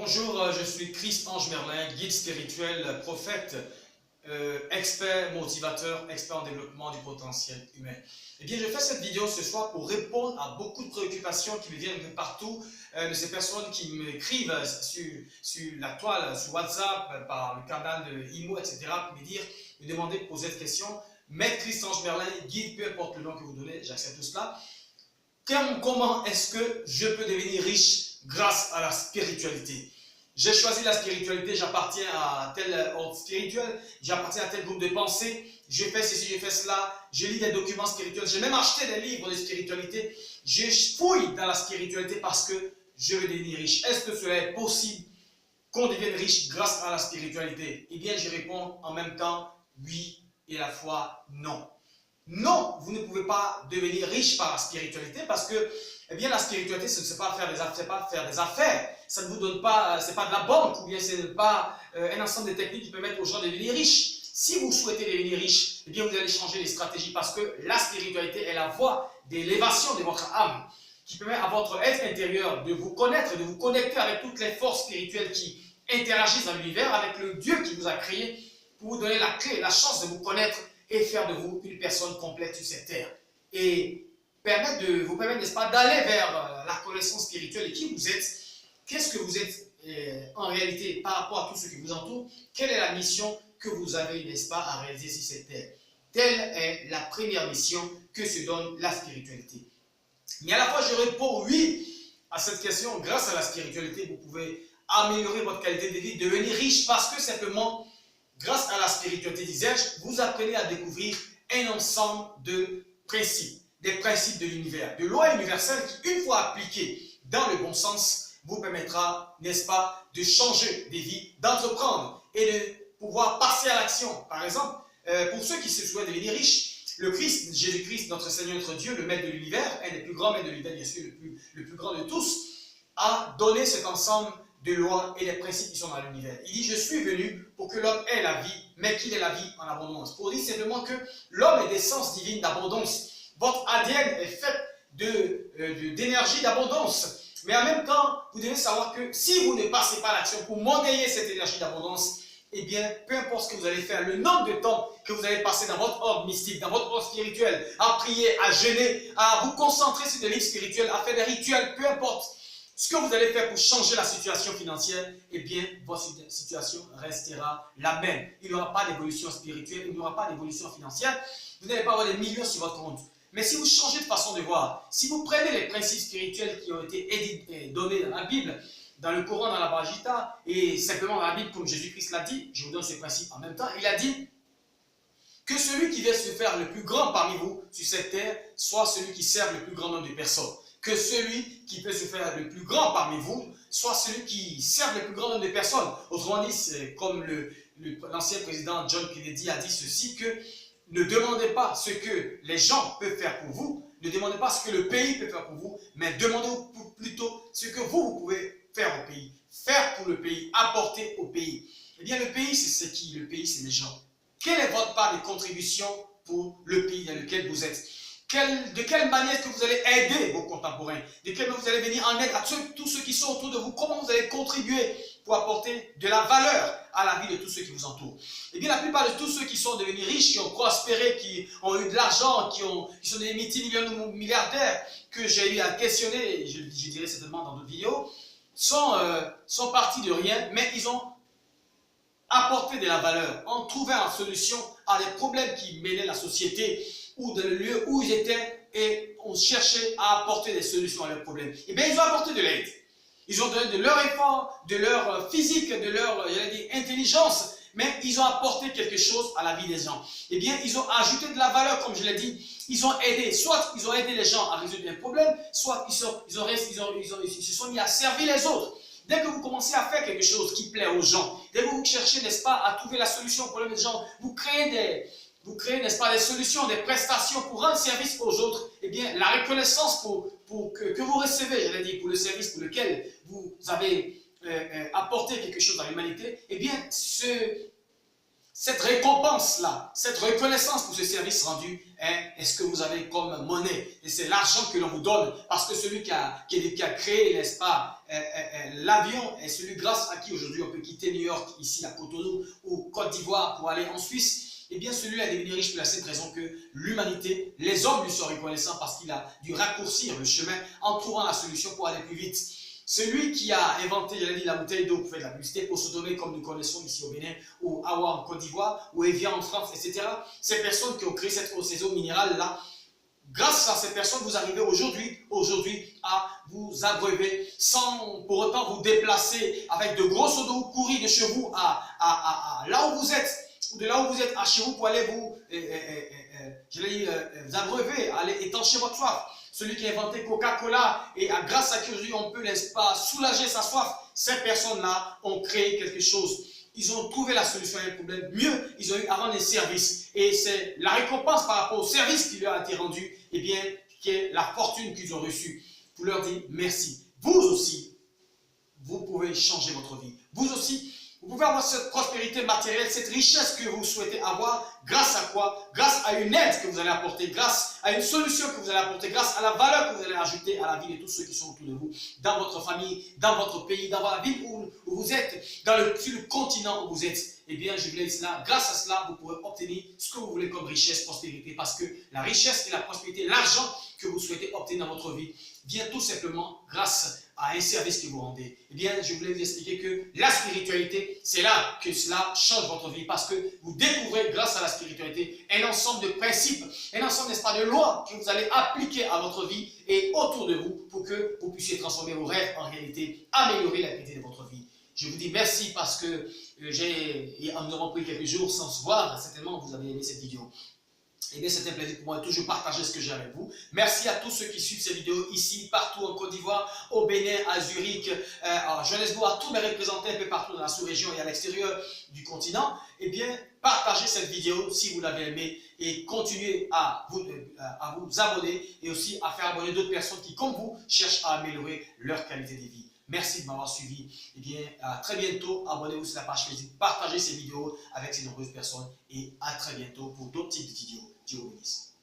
Bonjour, je suis Christ-Ange Merlin, guide spirituel, prophète, expert motivateur, expert en développement du potentiel humain. Eh bien, je fais cette vidéo ce soir pour répondre à beaucoup de préoccupations qui me viennent de partout, de ces personnes qui m'écrivent sur la toile, sur WhatsApp, par le canal de IMO, etc., pour me demander de poser cette question. Maître Christ-Ange Merlin, guide, peu importe le nom que vous donnez, j'accepte tout cela. Comment est-ce que je peux devenir riche grâce à la spiritualité? J'ai choisi la spiritualité, j'appartiens à tel ordre spirituel, j'appartiens à tel groupe de pensée, je fais ceci, je fais cela, je lis des documents spirituels, j'ai même acheté des livres de spiritualité, je fouille dans la spiritualité parce que je veux devenir riche. Est-ce que cela est possible qu'on devienne riche grâce à la spiritualité? Eh bien, je réponds en même temps oui et à la fois non. Non, vous ne pouvez pas devenir riche par la spiritualité parce que, eh bien, la spiritualité, ce n'est pas faire des affaires, ça ne vous donne pas, c'est pas de la banque ou bien ce n'est pas un ensemble de techniques qui permettent aux gens de devenir riches. Si vous souhaitez devenir riche, eh bien, vous allez changer les stratégies parce que la spiritualité est la voie d'élévation de votre âme qui permet à votre être intérieur de vous connaître, de vous connecter avec toutes les forces spirituelles qui interagissent dans l'univers, avec le Dieu qui vous a créé pour vous donner la clé, la chance de vous connaître et faire de vous une personne complète sur cette terre. Et vous permettre, n'est-ce pas, d'aller vers la connaissance spirituelle et qui vous êtes, qu'est-ce que vous êtes en réalité par rapport à tout ce qui vous entoure, quelle est la mission que vous avez, n'est-ce pas, à réaliser sur cette terre. Telle est la première mission que se donne la spiritualité. Mais à la fois, je réponds oui à cette question. Grâce à la spiritualité, vous pouvez améliorer votre qualité de vie, devenir riche parce que simplement, grâce à la spiritualité, disais-je, vous apprenez à découvrir un ensemble de principes, des principes de l'univers, de lois universelles qui, une fois appliquées dans le bon sens, vous permettra, n'est-ce pas, de changer des vies, d'entreprendre et de pouvoir passer à l'action. Par exemple, pour ceux qui se souhaitent devenir riches, le Christ, Jésus-Christ, notre Seigneur, notre Dieu, le maître de l'univers, un des plus grands maîtres de l'univers, bien sûr, le plus grand de tous, a donné cet ensemble de lois et des principes qui sont dans l'univers. Il dit, je suis venu pour que l'homme ait la vie, mais qu'il ait la vie en abondance. Pour dire simplement que l'homme est d'essence divine d'abondance. Votre ADN est fait d'énergie d'abondance. Mais en même temps, vous devez savoir que si vous ne passez pas l'action pour monnayer cette énergie d'abondance, eh bien, peu importe ce que vous allez faire, le nombre de temps que vous allez passer dans votre ordre mystique, dans votre ordre spirituel, à prier, à jeûner, à vous concentrer sur des livres spirituels, à faire des rituels, peu importe ce que vous allez faire pour changer la situation financière, eh bien, votre situation restera la même. Il n'y aura pas d'évolution spirituelle, il n'y aura pas d'évolution financière. Vous n'allez pas avoir des millions sur votre compte. Mais si vous changez de façon de voir, si vous prenez les principes spirituels qui ont été donnés dans la Bible, dans le Coran, dans la Bhagavad Gita, et simplement dans la Bible, comme Jésus-Christ l'a dit, je vous donne ces principes en même temps, il a dit que celui qui veut se faire le plus grand parmi vous sur cette terre, soit celui qui serve le plus grand nombre de personnes. Que celui qui peut se faire le plus grand parmi vous, soit celui qui serve le plus grand nombre de personnes. Autrement dit, c'est comme l'ancien président John Kennedy a dit ceci, que ne demandez pas ce que les gens peuvent faire pour vous, ne demandez pas ce que le pays peut faire pour vous, mais demandez plutôt ce que vous pouvez faire au pays. Faire pour le pays, apporter au pays. Eh bien, le pays, c'est qui? Le pays, c'est les gens. Quelle est votre part de contribution pour le pays dans lequel vous êtes? De quelle manière est-ce que vous allez aider vos contemporains? De quelle manière vous allez venir en aide à tous ceux qui sont autour de vous? Comment vous allez contribuer pour apporter de la valeur à la vie de tous ceux qui vous entourent? Eh bien, la plupart de tous ceux qui sont devenus riches, qui ont prospéré, qui ont eu de l'argent, qui sont des multimillionnaires, milliardaires, que j'ai eu à questionner, je dirais certainement dans d'autres vidéos, sont partis de rien, mais ils ont apporté de la valeur, en trouvant une solution à des problèmes qui mêlaient la société, ou dans le lieu où ils étaient, et on cherchait à apporter des solutions à leurs problèmes. Eh bien, ils ont apporté de l'aide. Ils ont donné de leur effort, de leur physique, de leur intelligence, mais ils ont apporté quelque chose à la vie des gens. Eh bien, ils ont ajouté de la valeur, comme je l'ai dit. Ils ont aidé, soit ils ont aidé les gens à résoudre des problèmes, soit ils se sont mis à servir les autres. Dès que vous commencez à faire quelque chose qui plaît aux gens, dès que vous cherchez, n'est-ce pas, à trouver la solution au problème des gens, vous créez, n'est-ce pas, des solutions, des prestations pour rendre service aux autres, eh bien, la reconnaissance que vous recevez, je l'ai dit, pour le service pour lequel vous avez apporté quelque chose à l'humanité, eh bien, cette récompense-là, cette reconnaissance pour ce service rendu, est ce que vous avez comme monnaie. Et c'est l'argent que l'on vous donne, parce que celui qui a créé, n'est-ce pas, l'avion est celui grâce à qui aujourd'hui on peut quitter New York, ici à Cotonou ou Côte d'Ivoire pour aller en Suisse, eh bien celui-là est devenu riche pour la simple raison que l'humanité, les hommes lui sont reconnaissants parce qu'il a dû raccourcir le chemin en trouvant la solution pour aller plus vite. Celui qui a inventé, je l'ai dit, la bouteille d'eau pour faire de la publicité, pour se donner comme nous connaissons ici au Bénin, ou Awa en Côte d'Ivoire, ou Evian en France, etc. Ces personnes qui ont créé ces eaux minérales-là, grâce à ces personnes, vous arrivez aujourd'hui à vous abreuver sans pour autant vous déplacer avec de grosses eaux, courir de chez vous à là où vous êtes, ou de là où vous êtes à chez vous pour aller vous, vous abreuver, aller étancher votre soif. Celui qui a inventé Coca-Cola et grâce à qui aujourd'hui on peut, n'est-ce pas, soulager sa soif, ces personnes-là ont créé quelque chose. Ils ont trouvé la solution à un problème. Mieux, ils ont eu à rendre des services. Et c'est la récompense par rapport au service qui leur a été rendu, eh bien, qui est la fortune qu'ils ont reçue. Vous leur dites merci. Vous aussi, vous pouvez changer votre vie. Vous aussi, vous pouvez avoir cette prospérité matérielle, cette richesse que vous souhaitez avoir. Grâce à quoi? Grâce à une aide que vous allez apporter, grâce à une solution que vous allez apporter, grâce à la valeur que vous allez ajouter à la vie de tous ceux qui sont autour de vous, dans votre famille, dans votre pays, dans la ville où vous êtes, sur le continent où vous êtes. Eh bien, je vous l'ai dit là, grâce à cela, vous pourrez obtenir ce que vous voulez comme richesse, prospérité, parce que la richesse et la prospérité, l'argent que vous souhaitez obtenir dans votre vie, vient tout simplement grâce à un service que vous rendez. Eh bien, je voulais vous expliquer que la spiritualité, c'est là que cela change votre vie, parce que vous découvrez, grâce à la spiritualité, un ensemble de principes, un ensemble, n'est-ce pas, de lois que vous allez appliquer à votre vie et autour de vous pour que vous puissiez transformer vos rêves en réalité, améliorer la qualité de votre vie. Je vous dis merci parce que nous avons pris quelques jours sans se voir. Certainement, vous avez aimé cette vidéo. Eh bien, c'est un plaisir pour moi de toujours partager ce que j'ai avec vous. Merci à tous ceux qui suivent ces vidéos ici, partout en Côte d'Ivoire, au Bénin, à Zurich, à Johannesburg, à tous mes représentants un peu partout dans la sous-région et à l'extérieur du continent. Eh bien, partagez cette vidéo si vous l'avez aimée et continuez à vous abonner et aussi à faire abonner d'autres personnes qui, comme vous, cherchent à améliorer leur qualité de vie. Merci de m'avoir suivi. Eh bien, à très bientôt. Abonnez-vous sur la page Facebook. Partagez ces vidéos avec ces nombreuses personnes. Et à très bientôt pour d'autres types de vidéos. Dieu vous bénisse.